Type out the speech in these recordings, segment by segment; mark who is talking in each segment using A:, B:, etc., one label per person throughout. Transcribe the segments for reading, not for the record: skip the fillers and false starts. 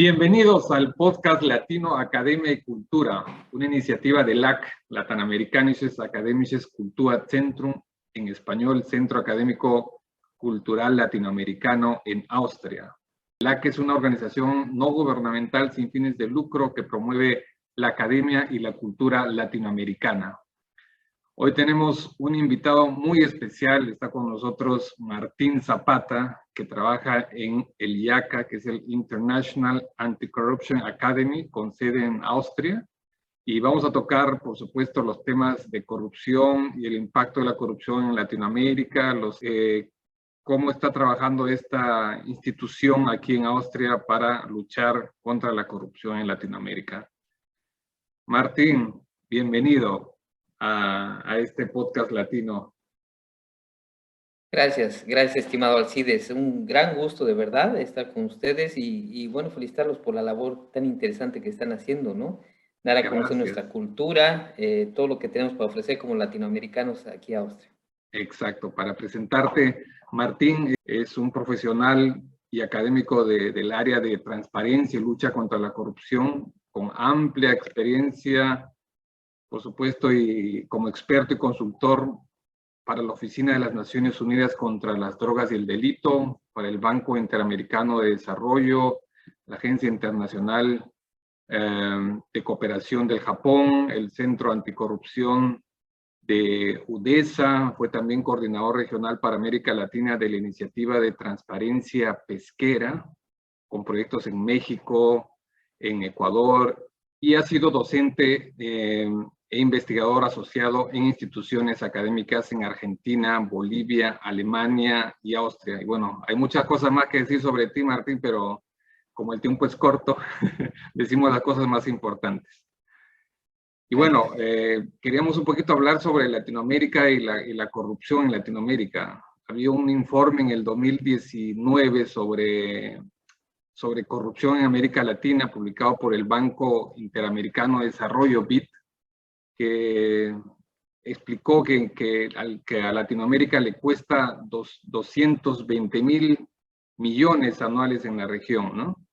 A: Bienvenidos al podcast Latino Academia y Cultura, una iniciativa de LAC, Latinoamericanisches Academisches Kulturzentrum, en español, Centro Académico Cultural Latinoamericano en Austria. LAC es una organización no gubernamental sin fines de lucro que promueve la academia y la cultura latinoamericana. Hoy tenemos un invitado muy especial, está con nosotros Martín Zapata, que trabaja en el IACA, que es el International Anti-Corruption Academy, con sede en Austria. Y vamos a tocar, por supuesto, los temas de corrupción y el impacto de la corrupción en Latinoamérica, cómo está trabajando esta institución aquí en Austria para luchar contra la corrupción en Latinoamérica. Martín, bienvenido a este podcast latino.
B: Gracias, estimado Alcides. Un gran gusto de verdad estar con ustedes y bueno, felicitarlos por la labor tan interesante que están haciendo, ¿no? Dar a conocer nuestra cultura, todo lo que tenemos para ofrecer como latinoamericanos aquí a Austria.
A: Exacto, para presentarte, Martín es un profesional y académico del área de transparencia y lucha contra la corrupción, con amplia experiencia, por supuesto, y como experto y consultor para la Oficina de las Naciones Unidas contra las Drogas y el Delito, para el Banco Interamericano de Desarrollo, la Agencia Internacional de Cooperación del Japón, el Centro Anticorrupción de UDESA, fue también coordinador regional para América Latina de la Iniciativa de Transparencia Pesquera, con proyectos en México, en Ecuador, y ha sido docente e investigador asociado en instituciones académicas en Argentina, Bolivia, Alemania y Austria. Y bueno, hay muchas cosas más que decir sobre ti, Martín, pero como el tiempo es corto, decimos las cosas más importantes. Y bueno, queríamos un poquito hablar sobre Latinoamérica y la corrupción en Latinoamérica. Había un informe en el 2019 sobre corrupción en América Latina, publicado por el Banco Interamericano de Desarrollo, BID, que explicó que a Latinoamérica le cuesta 220.000 millones anuales en la región, ¿no?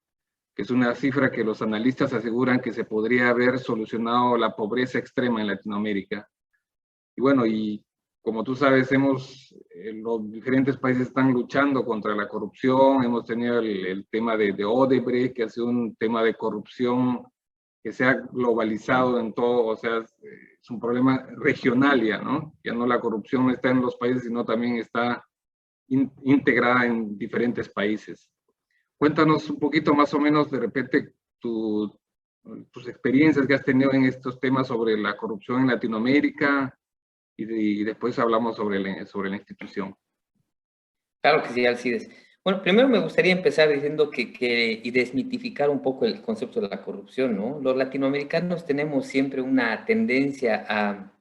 A: Que es una cifra que los analistas aseguran que se podría haber solucionado la pobreza extrema en Latinoamérica. Y bueno, y como tú sabes, los diferentes países están luchando contra la corrupción. Hemos tenido el tema de Odebrecht, que ha sido un tema de corrupción que se ha globalizado en todo, o sea, es un problema regional ya, ¿no? Ya no la corrupción no está en los países, sino también está integrada en diferentes países. Cuéntanos un poquito más o menos de repente tus experiencias que has tenido en estos temas sobre la corrupción en Latinoamérica y después hablamos sobre la institución.
B: Claro que sí, Alcides. Bueno, primero me gustaría empezar diciendo y desmitificar un poco el concepto de la corrupción, ¿no? Los latinoamericanos tenemos siempre una tendencia a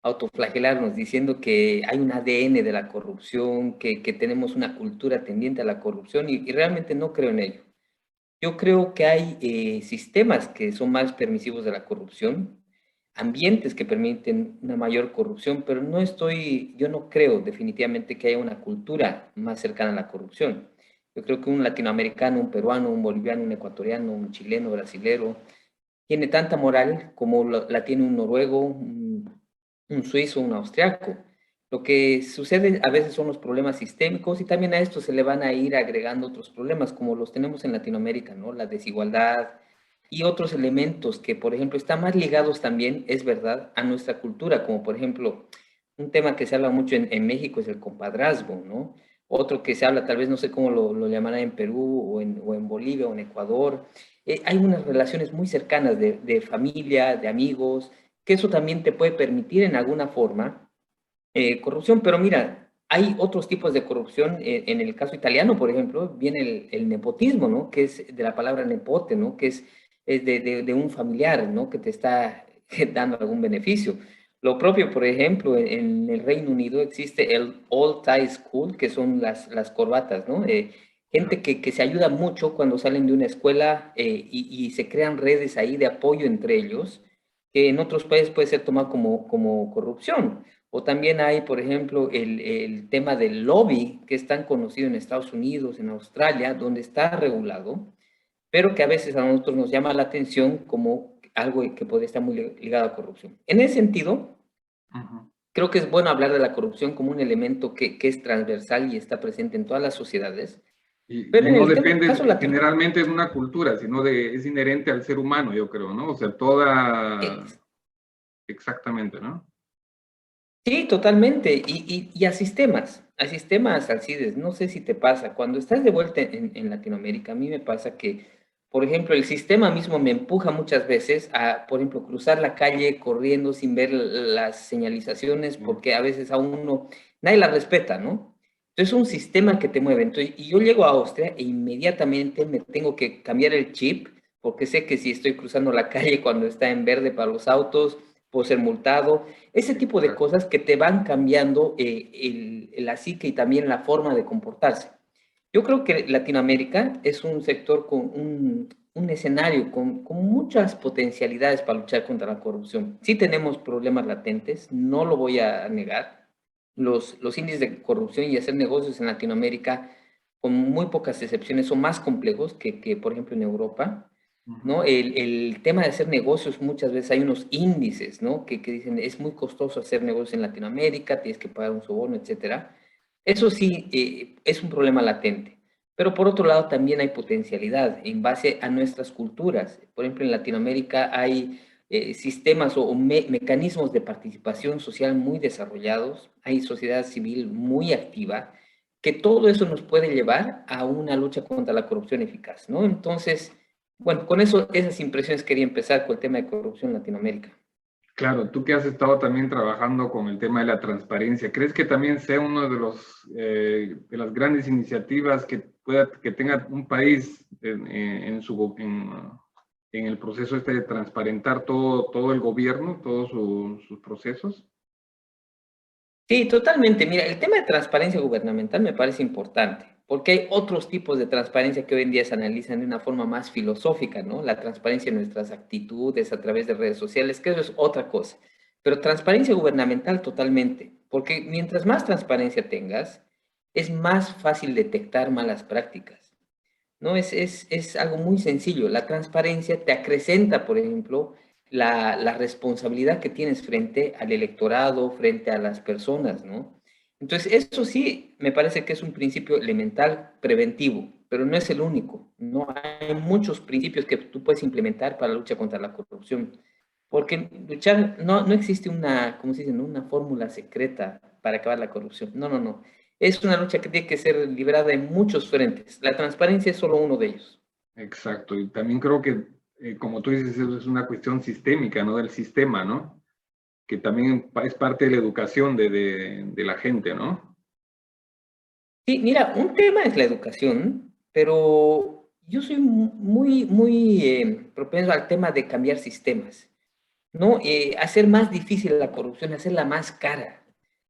B: autoflagelarnos diciendo que hay un ADN de la corrupción, que tenemos una cultura tendiente a la corrupción y realmente no creo en ello. Yo creo que hay sistemas que son más permisivos de la corrupción, ambientes que permiten una mayor corrupción, pero yo no creo definitivamente que haya una cultura más cercana a la corrupción. Yo creo que un latinoamericano, un peruano, un boliviano, un ecuatoriano, un chileno, brasilero, tiene tanta moral como la tiene un noruego, un suizo, un austriaco. Lo que sucede a veces son los problemas sistémicos y también a esto se le van a ir agregando otros problemas como los tenemos en Latinoamérica, ¿no? La desigualdad y otros elementos que, por ejemplo, están más ligados también, es verdad, a nuestra cultura, como por ejemplo, un tema que se habla mucho en México es el compadrazgo, ¿no? Otro que se habla, tal vez no sé cómo lo llamará en Perú o en Bolivia o en Ecuador. Hay unas relaciones muy cercanas de familia, de amigos, que eso también te puede permitir en alguna forma corrupción, pero mira, hay otros tipos de corrupción. En el caso italiano, por ejemplo, viene el nepotismo, ¿no? Que es de la palabra nepote, ¿no? Que es de un familiar, ¿no? Que te está dando algún beneficio. Lo propio, por ejemplo, en el Reino Unido existe el All Tie School, que son las corbatas, ¿no? Gente que se ayuda mucho cuando salen de una escuela y se crean redes ahí de apoyo entre ellos, que en otros países puede ser tomado como corrupción. O también hay, por ejemplo, el tema del lobby, que es tan conocido en Estados Unidos, en Australia, donde está regulado, pero que a veces a nosotros nos llama la atención como algo que puede estar muy ligado a corrupción. En ese sentido, creo que es bueno hablar de la corrupción como un elemento que es transversal y está presente en todas las sociedades, pero
A: Y
B: en
A: no
B: el
A: depende
B: caso latino,
A: generalmente de una cultura, sino es inherente al ser humano, yo creo, ¿no? O sea, toda, exactamente, ¿no?
B: sí, totalmente. Y a sistemas, Alcides, no sé si te pasa, cuando estás de vuelta en Latinoamérica, a mí me pasa que, por ejemplo, el sistema mismo me empuja muchas veces a, por ejemplo, cruzar la calle corriendo sin ver las señalizaciones, porque a veces a uno, nadie la respeta, ¿no? Entonces es un sistema que te mueve. Entonces, y yo llego a Austria e inmediatamente me tengo que cambiar el chip, porque sé que si estoy cruzando la calle cuando está en verde para los autos, puedo ser multado, ese tipo de
A: Exacto.
B: cosas que te van cambiando la psique y también la forma de comportarse. Yo creo que Latinoamérica es un sector con un escenario con muchas potencialidades para luchar contra la corrupción. Sí tenemos problemas latentes, no lo voy a negar. Los índices de corrupción y hacer negocios en Latinoamérica, con muy pocas excepciones, son más complejos que por ejemplo, en Europa. ¿No? El tema de hacer negocios, muchas veces hay unos índices, ¿no? Que dicen, es muy costoso hacer negocios en Latinoamérica, tienes que pagar un soborno, etcétera. Eso sí, es un problema latente. Pero por otro lado, también hay potencialidad en base a nuestras culturas. Por ejemplo, en Latinoamérica hay sistemas o mecanismos de participación social muy desarrollados, hay sociedad civil muy activa, que todo eso nos puede llevar a una lucha contra la corrupción eficaz, ¿no? Entonces, bueno, con eso, esas impresiones quería empezar con el tema de corrupción en Latinoamérica.
A: Claro, tú que has estado también trabajando con el tema de la transparencia, ¿crees que también sea uno de de las grandes iniciativas que tenga un país en el proceso este de transparentar todo el gobierno, todos sus procesos?
B: Sí, totalmente. Mira, el tema de transparencia gubernamental me parece importante, porque hay otros tipos de transparencia que hoy en día se analizan de una forma más filosófica, ¿no? La transparencia en nuestras actitudes a través de redes sociales, que eso es otra cosa. Pero transparencia gubernamental totalmente, porque mientras más transparencia tengas, es más fácil detectar malas prácticas. ¿No? Es algo muy sencillo. La transparencia te acrecenta, por ejemplo, la responsabilidad que tienes frente al electorado, frente a las personas, ¿no? Entonces, eso sí me parece que es un principio elemental preventivo, pero no es el único. No hay muchos principios que tú puedes implementar para la lucha contra la corrupción. Porque luchar, no existe una, ¿cómo se dice? ¿No? Una fórmula secreta para acabar la corrupción. No, no, no. Es una lucha que tiene que ser librada en muchos frentes. La transparencia es solo uno de ellos.
A: Exacto, y también creo que, como tú dices, eso es una cuestión sistémica, ¿no? Del sistema, ¿no? Que también es parte de la educación de la gente, ¿no?
B: Sí, mira, un tema es la educación, pero yo soy muy propenso al tema de cambiar sistemas, ¿no? Hacer más difícil la corrupción, hacerla más cara,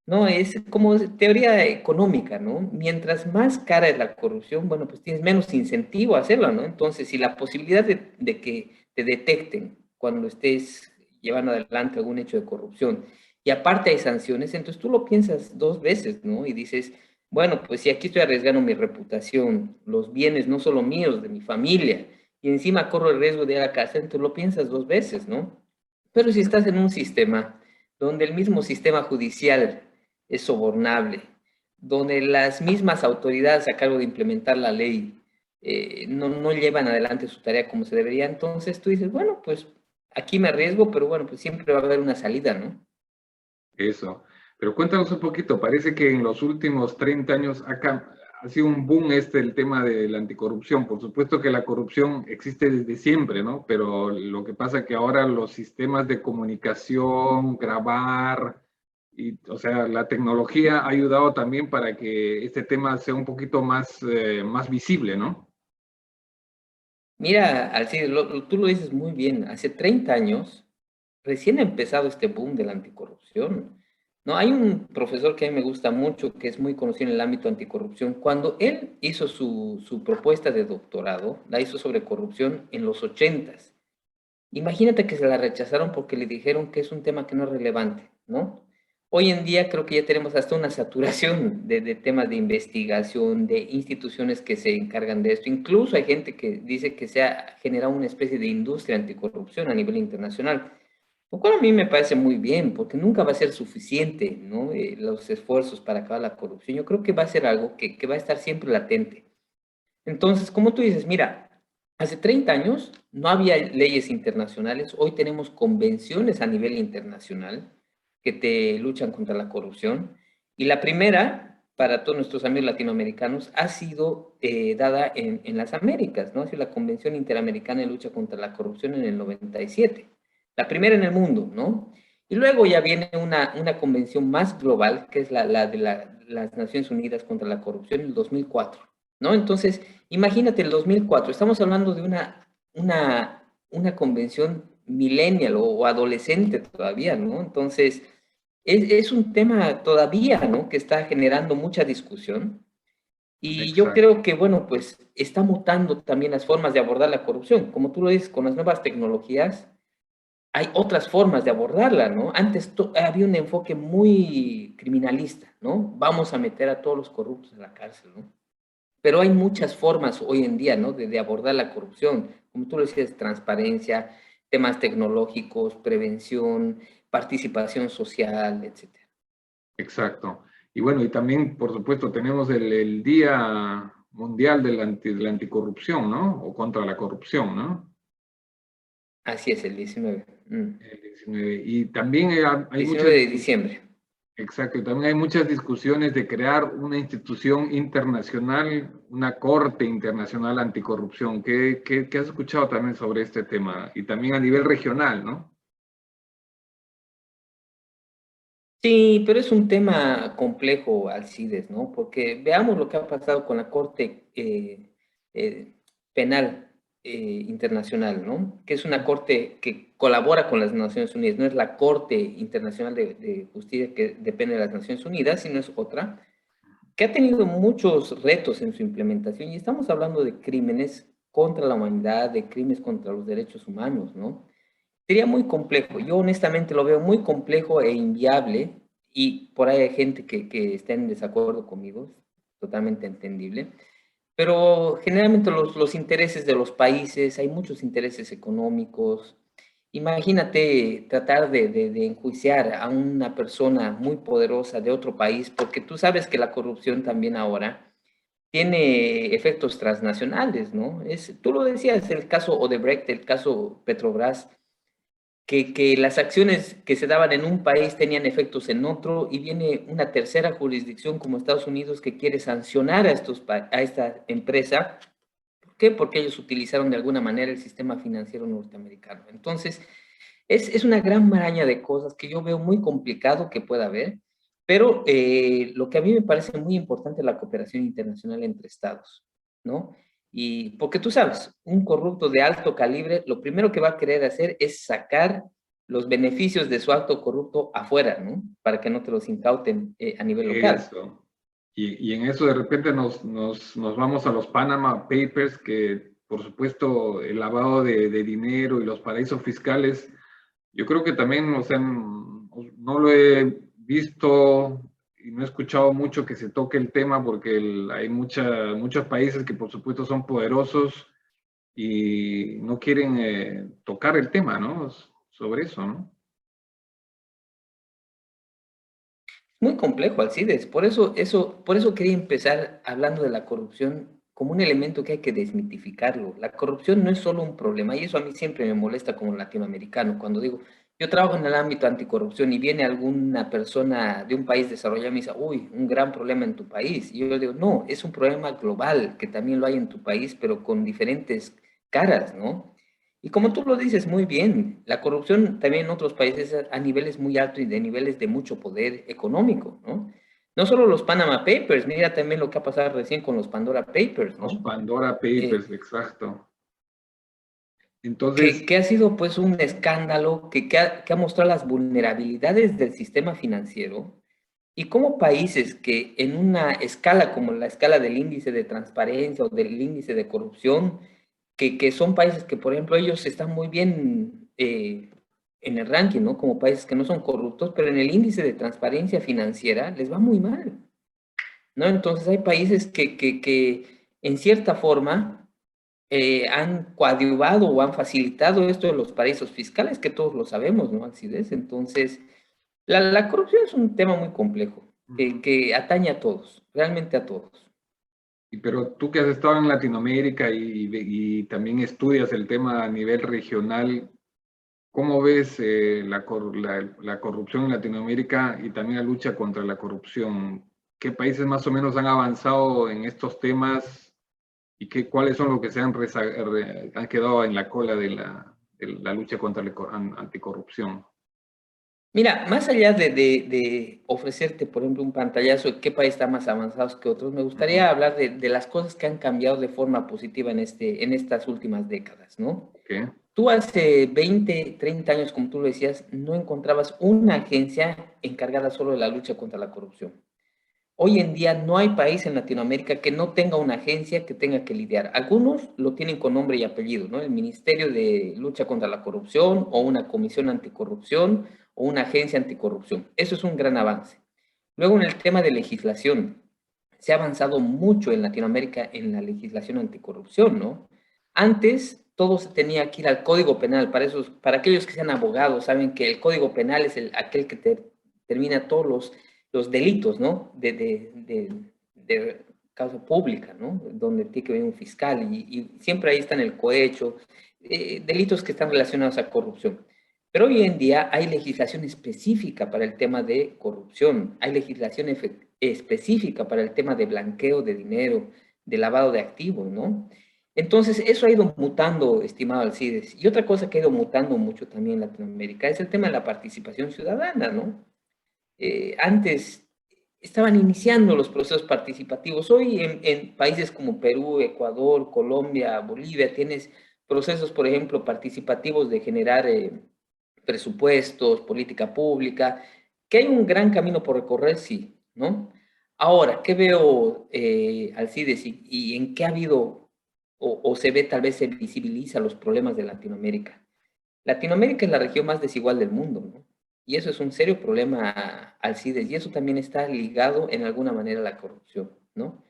B: ¿no? Es como teoría económica, ¿no? Mientras más cara es la corrupción, bueno, pues tienes menos incentivo a hacerlo, ¿no? Entonces, si la posibilidad de que te detecten cuando estés llevando adelante algún hecho de corrupción y aparte hay sanciones, entonces tú lo piensas dos veces, ¿no? Y dices, bueno, pues si aquí estoy arriesgando mi reputación, los bienes no solo míos, de mi familia, y encima corro el riesgo de ir a la cárcel, entonces lo piensas dos veces, ¿no? Pero si estás en un sistema donde el mismo sistema judicial es sobornable, donde las mismas autoridades a cargo de implementar la ley no llevan adelante su tarea como se debería, entonces tú dices, bueno, pues aquí me arriesgo, pero bueno, pues siempre va a haber una salida, ¿no?
A: Eso. Pero cuéntanos un poquito, parece que en los últimos 30 años ha sido un boom el tema de la anticorrupción. Por supuesto que la corrupción existe desde siempre, ¿no? Pero lo que pasa es que ahora los sistemas de comunicación, grabar, o sea, la tecnología ha ayudado también para que este tema sea un poquito más visible, ¿no?
B: Mira, Alcides, tú lo dices muy bien, hace 30 años recién ha empezado este boom de la anticorrupción. No, hay un profesor que a mí me gusta mucho, que es muy conocido en el ámbito anticorrupción. Cuando él hizo su propuesta de doctorado, la hizo sobre corrupción en los 80. Imagínate que se la rechazaron porque le dijeron que es un tema que no es relevante, ¿no? Hoy en día creo que ya tenemos hasta una saturación de temas de investigación, de instituciones que se encargan de esto. Incluso hay gente que dice que se ha generado una especie de industria anticorrupción a nivel internacional, lo cual a mí me parece muy bien, porque nunca va a ser suficiente, ¿no? Los esfuerzos para acabar la corrupción. Yo creo que va a ser algo que va a estar siempre latente. Entonces, como tú dices, mira, hace 30 años no había leyes internacionales, hoy tenemos convenciones a nivel internacional que te luchan contra la corrupción. Y la primera, para todos nuestros amigos latinoamericanos, ha sido dada en las Américas, ¿no? Ha sido la Convención Interamericana de Lucha contra la Corrupción en el 97, la primera en el mundo, ¿no? Y luego ya viene una convención más global, que es la de las Naciones Unidas contra la Corrupción en el 2004, ¿no? Entonces, imagínate el 2004, estamos hablando de una convención millennial o adolescente todavía, ¿no? Entonces, es un tema todavía, ¿no? Que está generando mucha discusión. Y yo
A: Exacto.
B: creo que, bueno, pues está mutando también las formas de abordar la corrupción. Como tú lo dices, con las nuevas tecnologías, hay otras formas de abordarla, ¿no? Antes había un enfoque muy criminalista, ¿no? Vamos a meter a todos los corruptos en la cárcel, ¿no? Pero hay muchas formas hoy en día, ¿no? De abordar la corrupción. Como tú lo decías, transparencia, temas tecnológicos, prevención, participación social, etcétera.
A: Exacto. Y bueno, y también, por supuesto, tenemos el Día Mundial de la Anticorrupción, ¿no? O contra la corrupción, ¿no?
B: Así es, el 19.
A: El 19. Y también hay
B: 19
A: muchas,
B: de diciembre.
A: exacto, también hay muchas discusiones de crear una institución internacional, una corte internacional anticorrupción. ¿Qué has escuchado también sobre este tema? Y también a nivel regional, ¿no?
B: Sí, pero es un tema complejo, Alcides, ¿no? Porque veamos lo que ha pasado con la Corte eh, Penal Internacional, ¿no? Que es una corte que colabora con las Naciones Unidas, no es la Corte Internacional de Justicia que depende de las Naciones Unidas, sino es otra, que ha tenido muchos retos en su implementación y estamos hablando de crímenes contra la humanidad, de crímenes contra los derechos humanos, ¿no? Sería muy complejo. Yo honestamente lo veo muy complejo e inviable y por ahí hay gente que está en desacuerdo conmigo, totalmente entendible. Pero generalmente los intereses de los países, hay muchos intereses económicos. Imagínate tratar de enjuiciar a una persona muy poderosa de otro país, porque tú sabes que la corrupción también ahora tiene efectos transnacionales, ¿no? Tú lo decías, el caso Odebrecht, el caso Petrobras, que las acciones que se daban en un país tenían efectos en otro y viene una tercera jurisdicción como Estados Unidos que quiere sancionar a esta empresa. ¿Por qué? Porque ellos utilizaron de alguna manera el sistema financiero norteamericano. Entonces, es una gran maraña de cosas que yo veo muy complicado que pueda haber, pero lo que a mí me parece muy importante es la cooperación internacional entre estados, ¿no? Y porque tú sabes, un corrupto de alto calibre, lo primero que va a querer hacer es sacar los beneficios de su acto corrupto afuera, ¿no? Para que no te los incauten a nivel local.
A: Eso. Y en eso de repente nos vamos a los Panama Papers, que por supuesto el lavado de dinero y los paraísos fiscales, yo creo que también, o sea, no lo he visto y no he escuchado mucho que se toque el tema porque hay muchos países que por supuesto son poderosos y no quieren tocar el tema, ¿no? Sobre eso, ¿no?
B: Muy complejo, Alcides. Por eso quería empezar hablando de la corrupción como un elemento que hay que desmitificarlo. La corrupción no es solo un problema, y eso a mí siempre me molesta como latinoamericano. Cuando digo, yo trabajo en el ámbito anticorrupción y viene alguna persona de un país desarrollado y me dice, uy, un gran problema en tu país. Y yo digo, no, es un problema global que también lo hay en tu país, pero con diferentes caras, ¿no? Y como tú lo dices muy bien, la corrupción también en otros países a niveles muy altos y de niveles de mucho poder económico, ¿no? No solo los Panama Papers, mira también lo que ha pasado recién con los Pandora Papers,
A: Los
B: ¿no?
A: Pandora
B: Eh,
A: Papers, exacto. Entonces,
B: que ha sido pues un escándalo que ha mostrado las vulnerabilidades del sistema financiero y cómo países que en una escala como la escala del índice de transparencia o del índice de corrupción, que son países que, por ejemplo, ellos están muy bien en el ranking, ¿no? Como países que no son corruptos, pero en el índice de transparencia financiera les va muy mal, ¿no? Entonces hay países que en cierta forma han coadyuvado o han facilitado esto de los paraísos fiscales, que todos lo sabemos, ¿no, Alcides? Entonces, la corrupción es un tema muy complejo,
A: Ujú.
B: que atañe a todos, realmente a todos.
A: Pero tú que has estado en Latinoamérica y también estudias el tema a nivel regional, ¿cómo ves la corrupción en Latinoamérica y también la lucha contra la corrupción? ¿Qué países más o menos han avanzado en estos temas y cuáles son los que han quedado en la cola de la lucha contra la anticorrupción?
B: Mira, más allá de ofrecerte, por ejemplo, un pantallazo de qué país está más avanzados que otros, me
A: Ujú.
B: gustaría hablar de las cosas que han cambiado de forma positiva en estas últimas décadas, ¿no?
A: ¿Qué?
B: Tú hace 20, 30 años, como tú lo decías, no encontrabas una agencia encargada solo de la lucha contra la corrupción. Hoy en día no hay país en Latinoamérica que no tenga una agencia que tenga que lidiar. Algunos lo tienen con nombre y apellido, ¿no? El Ministerio de Lucha contra la Corrupción o una comisión anticorrupción o una agencia anticorrupción. Eso es un gran avance. Luego en el tema de legislación, se ha avanzado mucho en Latinoamérica en la legislación anticorrupción, ¿no? Antes todo se tenía que ir al Código Penal. Para aquellos que sean abogados, saben que el Código Penal es aquel que termina todos los delitos, ¿no? De causa pública, ¿no? Donde tiene que venir un fiscal y siempre ahí está en el cohecho, delitos que están relacionados a corrupción. Pero hoy en día hay legislación específica para el tema de corrupción, hay legislación específica para el tema de blanqueo de dinero, de lavado de activos, ¿no? Entonces, eso ha ido mutando, estimado Alcides. Y otra cosa que ha ido mutando mucho también en Latinoamérica es el tema de la participación ciudadana, ¿no? Antes estaban iniciando los procesos participativos. Hoy en países como Perú, Ecuador, Colombia, Bolivia, tienes procesos, por ejemplo, participativos de generar presupuestos, política pública, que hay un gran camino por recorrer, sí, ¿no? Ahora, ¿qué veo, Alcides, y en qué ha habido o se ve, tal vez se visibiliza los problemas de Latinoamérica? Latinoamérica es la región más desigual del mundo, ¿no? Y eso es un serio problema, Alcides, y eso también está ligado en alguna manera a la corrupción, ¿no?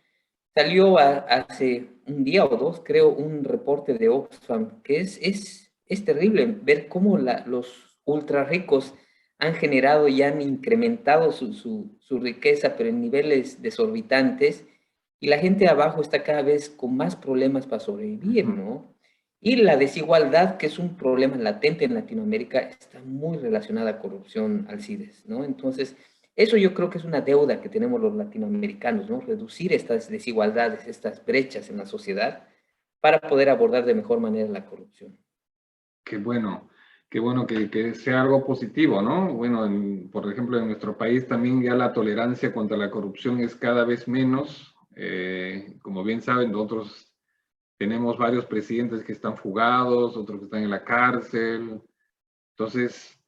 B: Salió hace un día o dos, creo, un reporte de Oxfam que es terrible ver cómo los ultra ricos han generado y han incrementado su riqueza, pero en niveles desorbitantes, y la gente de abajo está cada vez con más problemas para sobrevivir,
A: Ujú.
B: ¿no? Y la desigualdad, que es un problema latente en Latinoamérica, está muy relacionada a corrupción, Alcides, ¿no? Entonces, eso yo creo que es una deuda que tenemos los latinoamericanos, ¿no? Reducir estas desigualdades, estas brechas en la sociedad para poder abordar de mejor manera la corrupción.
A: Qué bueno, qué bueno que sea algo positivo, ¿no? Bueno, por ejemplo, en nuestro país también ya la tolerancia contra la corrupción es cada vez menos. Como bien saben, nosotros tenemos varios presidentes que están fugados, otros que están en la cárcel. Entonces,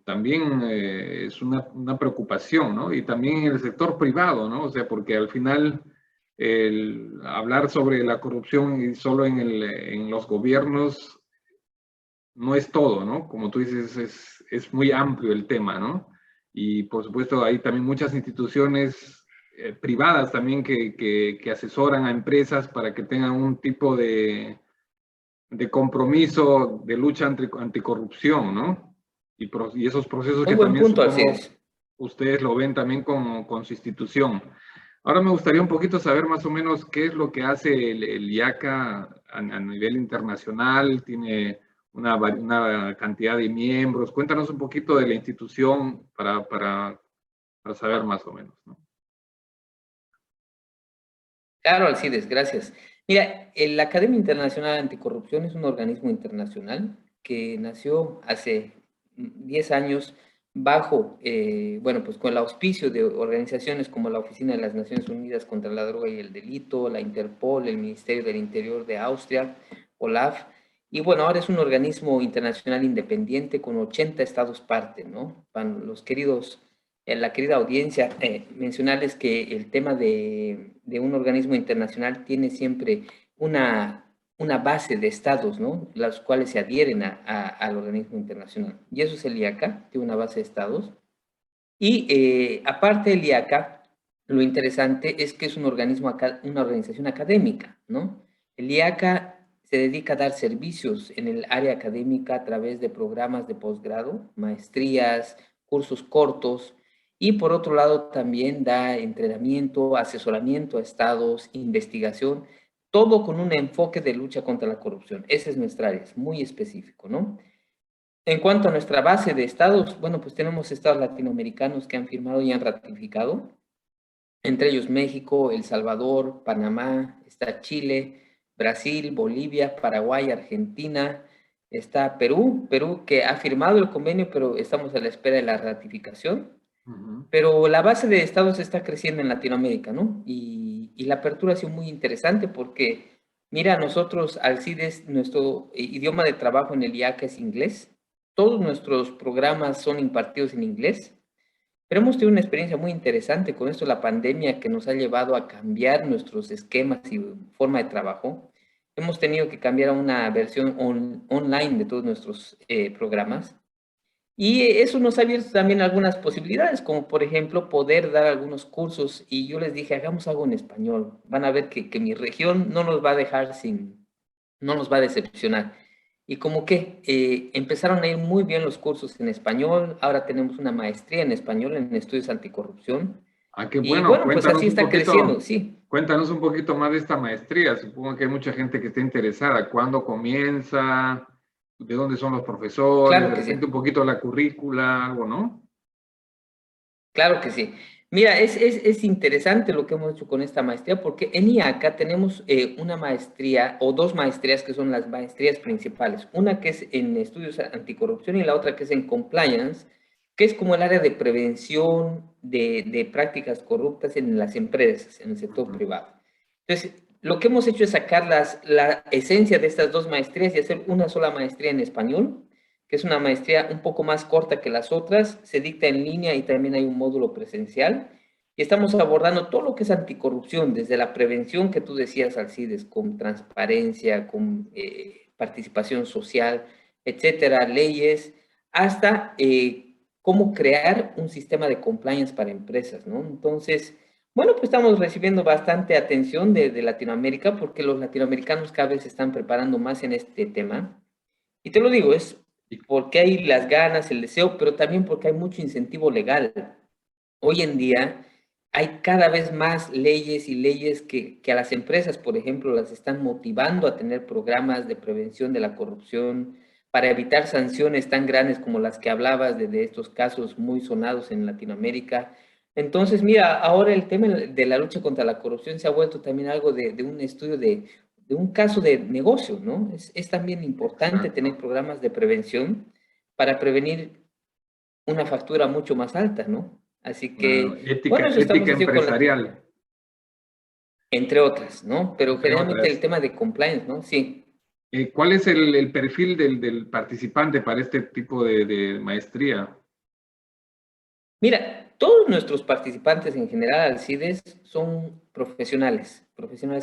A: también es una preocupación, ¿no? Y también en el sector privado, ¿no? O sea, porque al final el hablar sobre la corrupción y solo en los gobiernos no es todo, ¿no? Como tú dices, es muy amplio el tema, ¿no? Y por supuesto hay también muchas instituciones privadas también que asesoran a empresas para que tengan un tipo de compromiso de lucha anticorrupción, ¿no? Y esos procesos
B: Muy
A: que
B: buen
A: también
B: punto,
A: supongo
B: Alcides.
A: ustedes lo ven también con su institución. Ahora me gustaría un poquito saber más o menos qué es lo que hace el IACA a nivel internacional, tiene una cantidad de miembros. Cuéntanos un poquito de la institución para saber más o menos, ¿no?
B: Claro, Alcides, gracias. Mira, la Academia Internacional Anticorrupción es un organismo internacional que nació hace 10 años bajo, bueno, pues con el auspicio de organizaciones como la Oficina de las Naciones Unidas contra la Droga y el Delito, la Interpol, el Ministerio del Interior de Austria, OLAF, y bueno, ahora es un organismo internacional independiente con 80 estados parte, ¿no? Para los queridos la querida audiencia, mencionarles que el tema de un organismo internacional tiene siempre una una base de estados, ¿no? Los cuales se adhieren al organismo internacional. Y eso es el IACA, tiene una base de estados. Y aparte del IACA, lo interesante es que es un organismo, una organización académica, ¿no? El IACA se dedica a dar servicios en el área académica a través de programas de posgrado, maestrías, cursos cortos, y por otro lado también da entrenamiento, asesoramiento a estados, investigación, todo con un enfoque de lucha contra la corrupción. Esa es nuestra área, es muy específico, ¿no? En cuanto a nuestra base de estados, bueno, pues tenemos estados latinoamericanos que han firmado y han ratificado, entre ellos México, El Salvador, Panamá, está Chile, Brasil, Bolivia, Paraguay, Argentina, está Perú que ha firmado el convenio, pero estamos a la espera de la ratificación. Pero la base de estados está creciendo en Latinoamérica, ¿no? Y la apertura ha sido muy interesante porque, mira, nosotros, Alcides, nuestro idioma de trabajo en el IACA es inglés. Todos nuestros programas son impartidos en inglés, pero hemos tenido una experiencia muy interesante con esto, la pandemia que nos ha llevado a cambiar nuestros esquemas y forma de trabajo. Hemos tenido que cambiar a una versión online de todos nuestros programas. Y eso nos ha abierto también algunas posibilidades, como por ejemplo poder dar algunos cursos. Y yo les dije, hagamos algo en español. Van a ver que mi región no nos va a dejar no nos va a decepcionar. Y como que empezaron a ir muy bien los cursos en español. Ahora tenemos una maestría en español en estudios anticorrupción.
A: Ah, qué
B: Y
A: bueno,
B: bueno, pues así está creciendo, sí.
A: cuéntanos un poquito más de esta maestría. Supongo que hay mucha gente que está interesada. ¿Cuándo comienza? ¿De dónde son los profesores?
B: Claro
A: De
B: que
A: repente
B: sí.
A: un poquito la currícula, algo, ¿no?
B: Claro que sí. Mira, es interesante lo que hemos hecho con esta maestría porque en IACA tenemos una maestría o dos maestrías que son las maestrías principales. Una que es en estudios anticorrupción y la otra que es en compliance, que es como el área de prevención de prácticas corruptas en las empresas, en el sector
A: Ujú.
B: privado. Entonces, lo que hemos hecho es sacar la esencia de estas dos maestrías y hacer una sola maestría en español, que es una maestría un poco más corta que las otras, se dicta en línea y también hay un módulo presencial. Y estamos abordando todo lo que es anticorrupción, desde la prevención que tú decías, Alcides, con transparencia, con participación social, etcétera, leyes, hasta cómo crear un sistema de compliance para empresas, ¿no? Entonces, bueno, pues estamos recibiendo bastante atención de Latinoamérica porque los latinoamericanos cada vez se están preparando más en este tema. Y te lo digo, es
A: Y-
B: porque hay las ganas, el deseo, pero también porque hay mucho incentivo legal. Hoy en día hay cada vez más leyes y leyes que a las empresas, por ejemplo, las están motivando a tener programas de prevención de la corrupción para evitar sanciones tan grandes como las que hablabas de estos casos muy sonados en Latinoamérica. Entonces, mira, ahora el tema de la lucha contra la corrupción se ha vuelto también algo de un estudio de un caso de negocio, ¿no? Es también importante tener
A: Exacto.
B: programas de prevención para prevenir una factura mucho más alta, ¿no? Así
A: Claro.
B: que, bueno, eso estamos
A: Ética
B: haciendo con
A: empresarial,
B: entre otras, ¿no? Pero
A: entre
B: generalmente el
A: otras.
B: tema de compliance, ¿no? Sí.
A: ¿Cuál es el perfil del participante para este tipo de maestría?
B: Mira, todos nuestros participantes en general, Alcides, son profesionales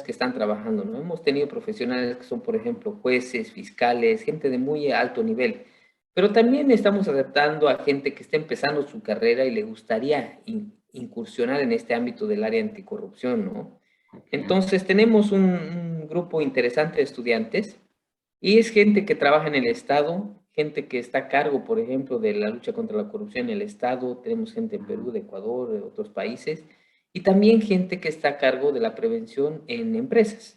B: que están trabajando, ¿no? Hemos tenido profesionales que son, por ejemplo, jueces, fiscales, gente de muy alto nivel, pero también estamos adaptando a gente que está empezando su carrera y le gustaría incursionar en este ámbito del área anticorrupción, ¿no?
A: Ok.
B: Entonces, tenemos un grupo interesante de estudiantes y es gente que trabaja en el Estado, gente que está a cargo, por ejemplo, de la lucha contra la corrupción en el Estado. Tenemos gente en Perú,
A: Ujú.
B: de Ecuador, de otros países. Y también gente que está a cargo de la prevención en empresas,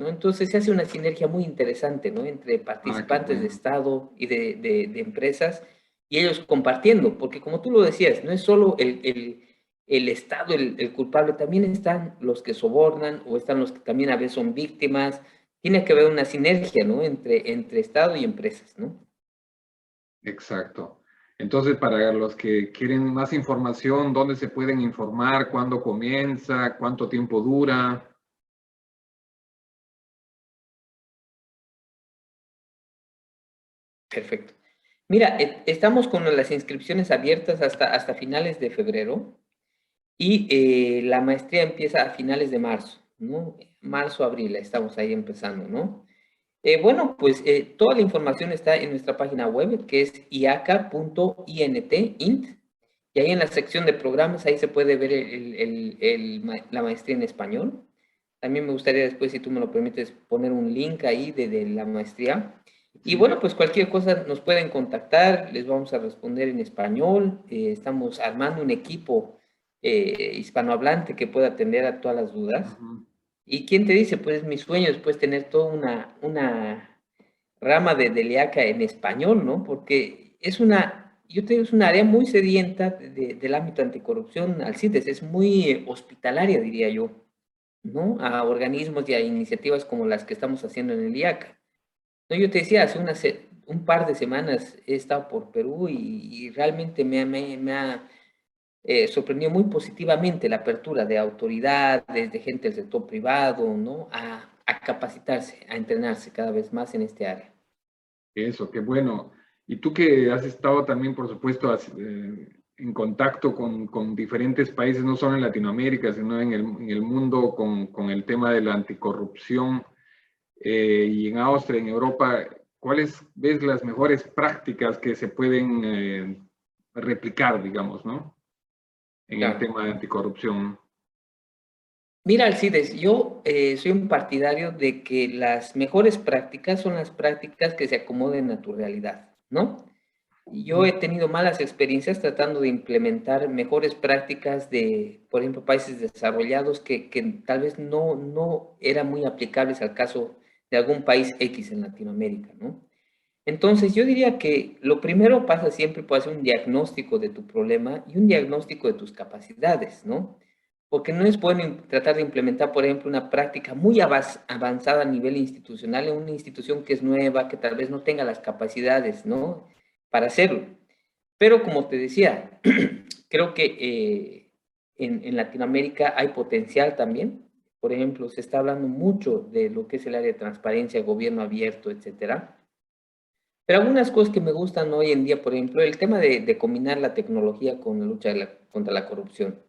B: ¿no? Entonces se hace una sinergia muy interesante, ¿no? Entre
A: Ah, qué
B: participantes de
A: bueno.
B: Estado y de empresas y ellos compartiendo, porque como tú lo decías, no es solo el Estado el culpable, también están los que sobornan o están los que también a veces son víctimas. Tiene que haber una sinergia, ¿no? Entre Estado y empresas, ¿no?
A: Exacto. Entonces, para los que quieren más información, ¿dónde se pueden informar? ¿Cuándo comienza? ¿Cuánto tiempo dura?
B: Perfecto. Mira, estamos con las inscripciones abiertas hasta finales de febrero y la maestría empieza a finales de marzo, ¿no? Marzo, abril, estamos ahí empezando, ¿no? Bueno, pues toda la información está en nuestra página web, que es iaca.int, y ahí en la sección de programas, ahí se puede ver la maestría en español. También me gustaría después, si tú me lo permites, poner un link ahí de la maestría. Y
A: Sí,
B: bueno, pues cualquier cosa nos pueden contactar, les vamos a responder en español. Estamos armando un equipo hispanohablante que pueda atender a todas las dudas.
A: ujú.
B: ¿Y quién te dice? Pues mi sueño es pues tener toda una rama de IACA en español, ¿no? Porque yo te digo, es un área muy sedienta del ámbito anticorrupción, Alcides, es muy hospitalaria, diría yo, ¿no? A organismos y a iniciativas como las que estamos haciendo en el IACA. No, yo te decía, hace un par de semanas he estado por Perú y realmente me ha sorprendió muy positivamente la apertura de autoridades, de gente del sector privado, ¿no? A capacitarse, a entrenarse cada vez más en este área.
A: Eso, qué bueno. Y tú que has estado también, por supuesto, en contacto con diferentes países, no solo en Latinoamérica, sino en el mundo con el tema de la anticorrupción, y en Austria, en Europa, ¿cuáles ves las mejores prácticas que se pueden replicar, digamos, ¿no? En el
B: Claro.
A: tema de anticorrupción.
B: Mira, Alcides, yo soy un partidario de que las mejores prácticas son las prácticas que se acomoden a tu realidad, ¿no? Yo he tenido malas experiencias tratando de implementar mejores prácticas de, por ejemplo, países desarrollados que tal vez no eran muy aplicables al caso de algún país X en Latinoamérica, ¿no? Entonces, yo diría que lo primero pasa siempre por hacer un diagnóstico de tu problema y un diagnóstico de tus capacidades, ¿no? Porque no es bueno tratar de implementar, por ejemplo, una práctica muy avanzada a nivel institucional en una institución que es nueva, que tal vez no tenga las capacidades, ¿no? Para hacerlo. Pero como te decía, creo que en Latinoamérica hay potencial también. Por ejemplo, se está hablando mucho de lo que es el área de transparencia, gobierno abierto, etcétera. Pero algunas cosas que me gustan hoy en día, por ejemplo, el tema de combinar la tecnología con la lucha contra la corrupción.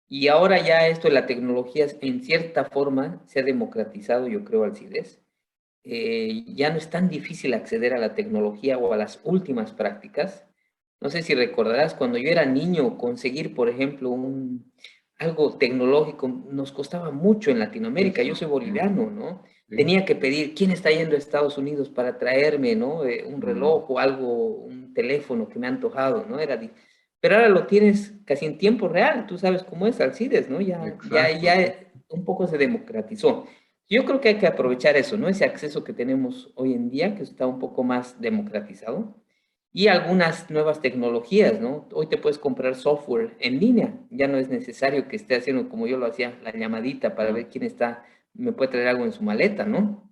B: Y ahora ya esto de la tecnología en cierta forma se ha democratizado, yo creo, Alcides. Ya no es tan difícil acceder a la tecnología o a las últimas prácticas. No sé si recordarás, cuando yo era niño, conseguir, por ejemplo, algo tecnológico nos costaba mucho en Latinoamérica. Yo
A: Eso,
B: soy
A: sí,
B: boliviano, ¿no?
A: sí.
B: Tenía que pedir quién está yendo a Estados Unidos para traerme, ¿no? Un
A: Mm,
B: reloj o algo, un teléfono que me ha antojado, ¿no? Pero ahora lo tienes casi en tiempo real. Tú sabes cómo es, Alcides, ¿no?
A: exacto, sí.
B: Ya un poco se democratizó. Yo creo que hay que aprovechar eso, ¿no? Ese acceso que tenemos hoy en día, que está un poco más democratizado, y algunas nuevas tecnologías, ¿no? Hoy te puedes comprar software en línea, ya no es necesario que esté haciendo como yo lo hacía, la llamadita para
A: Ah,
B: ver quién está, me puede traer algo en su maleta, ¿no?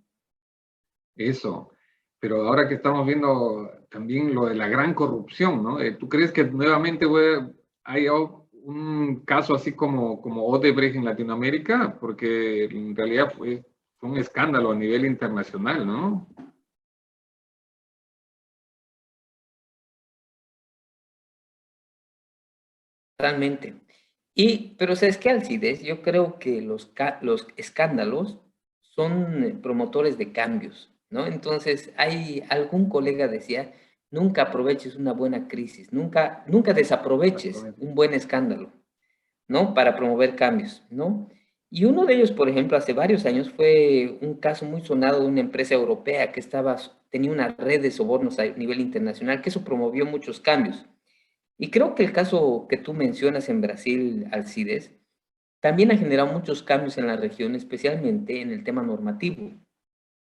A: eso. Pero ahora que estamos viendo también lo de la gran corrupción, ¿no? ¿Tú crees que nuevamente hay un caso así como Odebrecht en Latinoamérica? Porque en realidad fue un escándalo a nivel internacional, ¿no?
B: Totalmente. Pero ¿sabes qué, Alcides? Yo creo que los escándalos son promotores de cambios, ¿no? Entonces, hay algún colega decía, nunca aproveches una buena crisis, nunca desaproveches
A: Exactamente.
B: un buen escándalo, ¿no? Para promover cambios, ¿no? Y uno de ellos, por ejemplo, hace varios años fue un caso muy sonado de una empresa europea que tenía una red de sobornos a nivel internacional, que eso promovió muchos cambios. Y creo que el caso que tú mencionas en Brasil, Alcides, también ha generado muchos cambios en la región, especialmente en el tema normativo.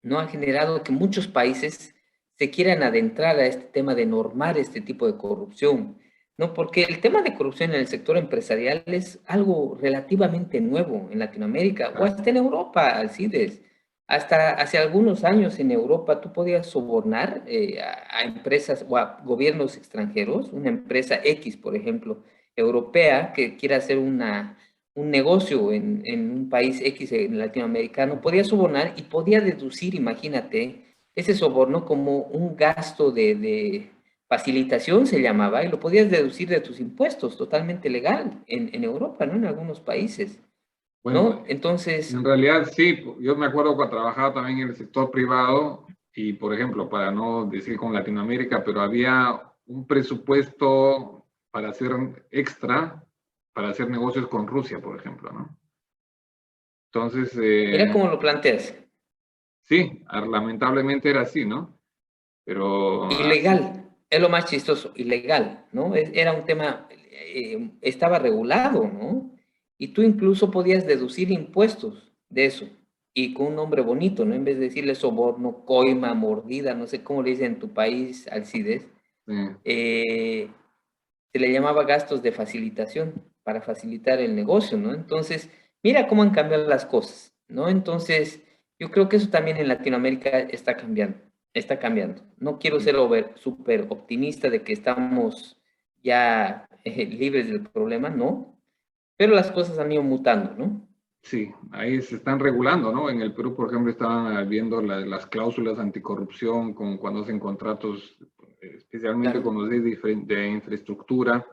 B: No ha generado que muchos países se quieran adentrar a este tema de normar este tipo de corrupción, ¿no? Porque el tema de corrupción en el sector empresarial es algo relativamente nuevo en Latinoamérica o hasta
A: Exacto.
B: en Europa, Alcides. Hasta hace algunos años en Europa tú podías sobornar a empresas o a gobiernos extranjeros, una empresa X, por ejemplo, europea, que quiera hacer un negocio en un país X latinoamericano, podía sobornar y podía deducir, imagínate, ese soborno como un gasto de facilitación se llamaba, y lo podías deducir de tus impuestos, totalmente legal en Europa, ¿no? En algunos países.
A: Bueno,
B: ¿no? Entonces,
A: en realidad sí, yo me acuerdo cuando trabajaba también en el sector privado y, por ejemplo, para no decir con Latinoamérica, pero había un presupuesto para hacer extra, para hacer negocios con Rusia, por ejemplo, ¿no? Entonces,
B: mira cómo lo planteas.
A: sí, lamentablemente era así, ¿no? Pero así,
B: Ilegal, es lo más chistoso, ilegal, ¿no? Era un tema, estaba regulado, ¿no? Y tú incluso podías deducir impuestos de eso, y con un nombre bonito, ¿no? En vez de decirle soborno, coima, mordida, no sé cómo le dicen en tu país, Alcides, eh, se le llamaba gastos de facilitación para facilitar el negocio, ¿no? Entonces, mira cómo han cambiado las cosas, ¿no? Entonces, yo creo que eso también en Latinoamérica está cambiando, está cambiando. No quiero ser súper optimista de que estamos ya libres del problema, ¿no? Pero las cosas han ido mutando, ¿no?
A: sí, ahí se están regulando, ¿no? En el Perú, por ejemplo, estaban viendo las cláusulas anticorrupción con, cuando hacen contratos, especialmente
B: Claro.
A: con los de infraestructura,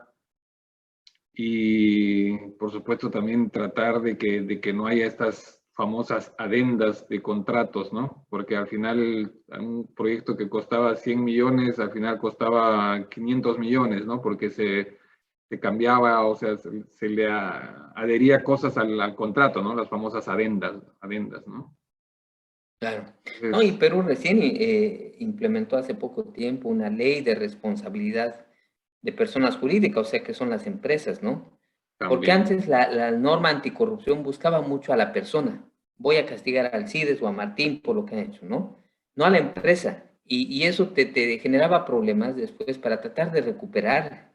A: y por supuesto también tratar de que no haya estas famosas adendas de contratos, ¿no? Porque al final un proyecto que costaba 100 millones, al final costaba 500 millones, ¿no? Porque se cambiaba, o sea, se le adhería cosas al contrato, ¿no? Las famosas adendas, ¿no?
B: Claro. No, y
A: Entonces,
B: Perú recién implementó hace poco tiempo una ley de responsabilidad de personas jurídicas, o sea, que son las empresas, ¿no? Porque
A: también,
B: antes la norma anticorrupción buscaba mucho a la persona. Voy a castigar a Alcides o a Martín por lo que han hecho, ¿no? No a la empresa. Y eso te generaba problemas después para tratar de recuperar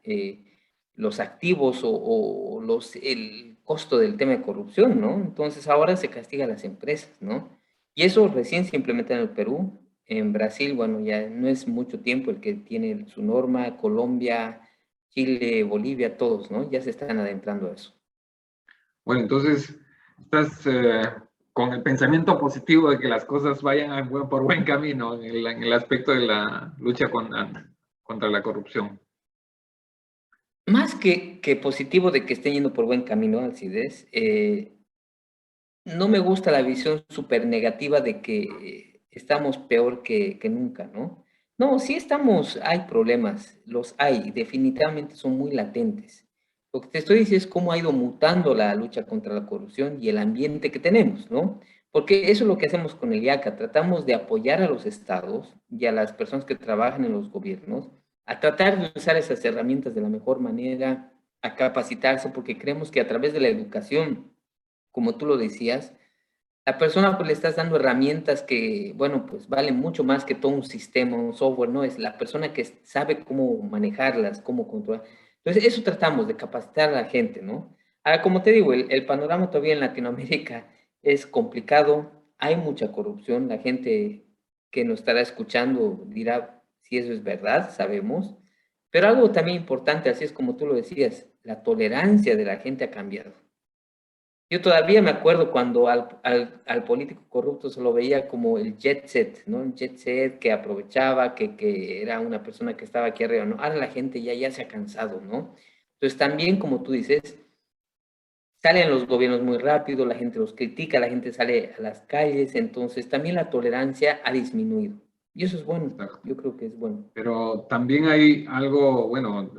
B: los activos o el costo del tema de corrupción, ¿no? Entonces ahora se castiga a las empresas, ¿no? Y eso recién se implementa en el Perú. En Brasil, bueno, ya no es mucho tiempo el que tiene su norma, Colombia, Chile, Bolivia, todos, ¿no? Ya se están adentrando a eso.
A: bueno, entonces estás con el pensamiento positivo de que las cosas vayan por buen camino en el aspecto de la lucha contra la corrupción.
B: Más que positivo de que estén yendo por buen camino, Alcides, no me gusta la visión súper negativa de que estamos peor que nunca, ¿no? No, sí estamos, hay problemas, los hay, definitivamente son muy latentes. Lo que te estoy diciendo es cómo ha ido mutando la lucha contra la corrupción y el ambiente que tenemos, ¿no? Porque eso es lo que hacemos con el IACA, tratamos de apoyar a los estados y a las personas que trabajan en los gobiernos a tratar de usar esas herramientas de la mejor manera, a capacitarse, porque creemos que a través de la educación, como tú lo decías, la persona pues le estás dando herramientas que, bueno, pues valen mucho más que todo un sistema, un software, ¿no? Es la persona que sabe cómo manejarlas, cómo controlar. Entonces, eso tratamos de capacitar a la gente, ¿no? Ahora, como te digo, el panorama todavía en Latinoamérica es complicado, hay mucha corrupción, la gente que nos estará escuchando dirá si eso es verdad, sabemos, pero algo también importante, así es como tú lo decías, la tolerancia de la gente ha cambiado. Yo todavía me acuerdo cuando al político corrupto se lo veía como el jet set, ¿no? El jet set que aprovechaba, que era una persona que estaba aquí arriba, ¿no? Ahora la gente ya se ha cansado, ¿no? Entonces también, como tú dices, salen los gobiernos muy rápido, la gente los critica, la gente sale a las calles, entonces también la tolerancia ha disminuido. Y eso es bueno, yo creo que es bueno.
A: Pero también hay algo, bueno,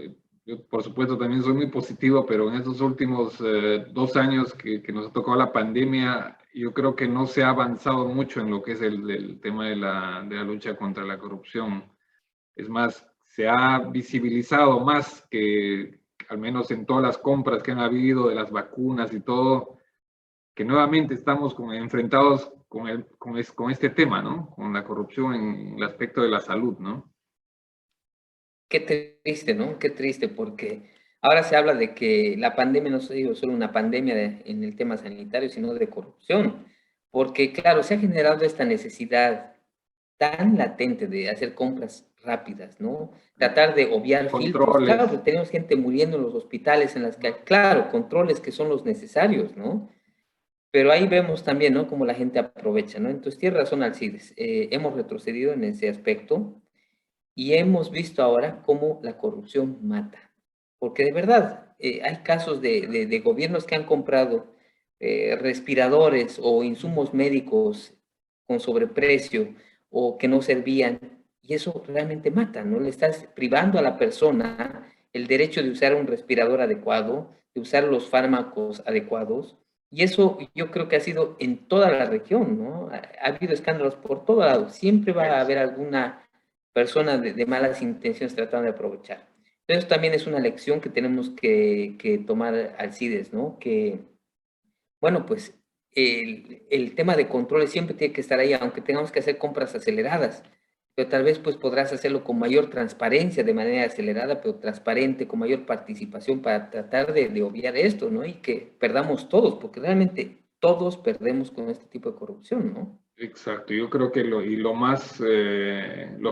A: yo por supuesto también soy muy positivo, pero en estos últimos 2 años que nos ha tocado la pandemia, yo creo que no se ha avanzado mucho en lo que es el tema de la lucha contra la corrupción. Es más, se ha visibilizado más que, al menos en todas las compras que han habido de las vacunas y todo, que nuevamente estamos enfrentados con este tema, ¿no? Con la corrupción en el aspecto de la salud, ¿no?
B: Qué triste, ¿no? Qué triste, porque ahora se habla de que la pandemia no ha sido solo una pandemia en el tema sanitario, sino de corrupción, porque claro, se ha generado esta necesidad tan latente de hacer compras rápidas, ¿no? Tratar de obviar filtros. Claro,
A: Controles.
B: que tenemos gente muriendo en los hospitales, en las que, claro, controles que son los necesarios, ¿no? Pero ahí vemos también, ¿no? Cómo la gente aprovecha, ¿no? Entonces, tienes razón, Alcides. Hemos retrocedido en ese aspecto. Y hemos visto ahora cómo la corrupción mata. Porque de verdad, hay casos de gobiernos que han comprado respiradores o insumos médicos con sobreprecio o que no servían, y eso realmente mata, ¿no? Le estás privando a la persona el derecho de usar un respirador adecuado, de usar los fármacos adecuados, y eso yo creo que ha sido en toda la región, ¿no? Ha habido escándalos por todo lado, siempre va a haber alguna persona de malas intenciones tratando de aprovechar. Eso también es una lección que tenemos que tomar, Alcides, ¿no? Que, bueno, pues el tema de controles siempre tiene que estar ahí, aunque tengamos que hacer compras aceleradas, pero tal vez pues podrás hacerlo con mayor transparencia, de manera acelerada, pero transparente, con mayor participación para tratar de obviar esto, ¿no? Y que perdamos todos, porque realmente todos perdemos con este tipo de corrupción, ¿no?
A: Exacto, yo creo que los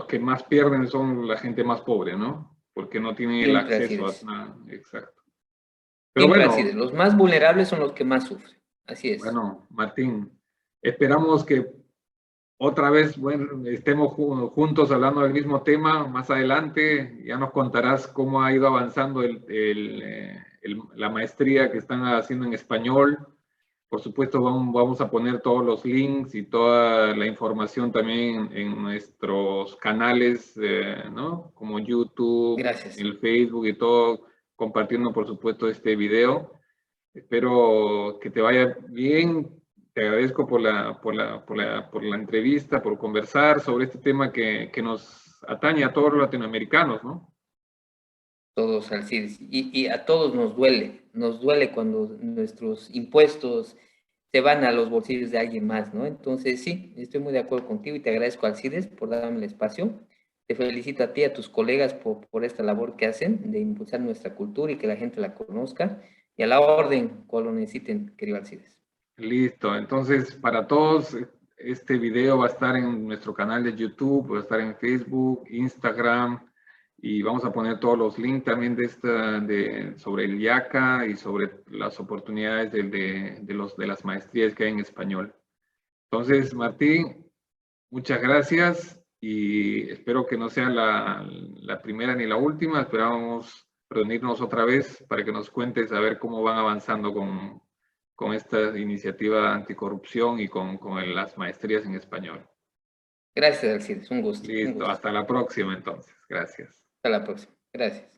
A: que más pierden son la gente más pobre, ¿no? Porque no tienen el
B: Siempre así
A: acceso a
B: es.
A: nada, exacto. Pero
B: Siempre así es.
A: bueno,
B: Los más vulnerables son los que más sufren. Así es.
A: bueno, Martín, esperamos que otra vez, bueno, estemos juntos hablando del mismo tema más adelante. Ya nos contarás cómo ha ido avanzando la maestría que están haciendo en español. Por supuesto, vamos a poner todos los links y toda la información también en nuestros canales, ¿no? Como YouTube,
B: Gracias.
A: el Facebook y todo, compartiendo, por supuesto, este video. Espero que te vaya bien. Te agradezco por la entrevista, por conversar sobre este tema que nos atañe a todos los latinoamericanos, ¿no?
B: Todos, Alcides. Y a todos nos duele cuando nuestros impuestos se van a los bolsillos de alguien más, ¿no? Entonces, sí, estoy muy de acuerdo contigo y te agradezco, Alcides, por darme el espacio. Te felicito a ti y a tus colegas por esta labor que hacen de impulsar nuestra cultura y que la gente la conozca. Y a la orden, cuando lo necesiten, querido Alcides.
A: Listo. Entonces, para todos, este video va a estar en nuestro canal de YouTube, va a estar en Facebook, Instagram, y vamos a poner todos los links también sobre el IACA y sobre las oportunidades de las maestrías que hay en español. Entonces, Martín, muchas gracias y espero que no sea la primera ni la última. Esperamos reunirnos otra vez para que nos cuentes a ver cómo van avanzando con esta iniciativa anticorrupción y con las maestrías en español.
B: Gracias, Alcides. Un gusto, un
A: Listo,
B: gusto.
A: hasta la próxima entonces. Gracias.
B: Hasta la próxima. Gracias.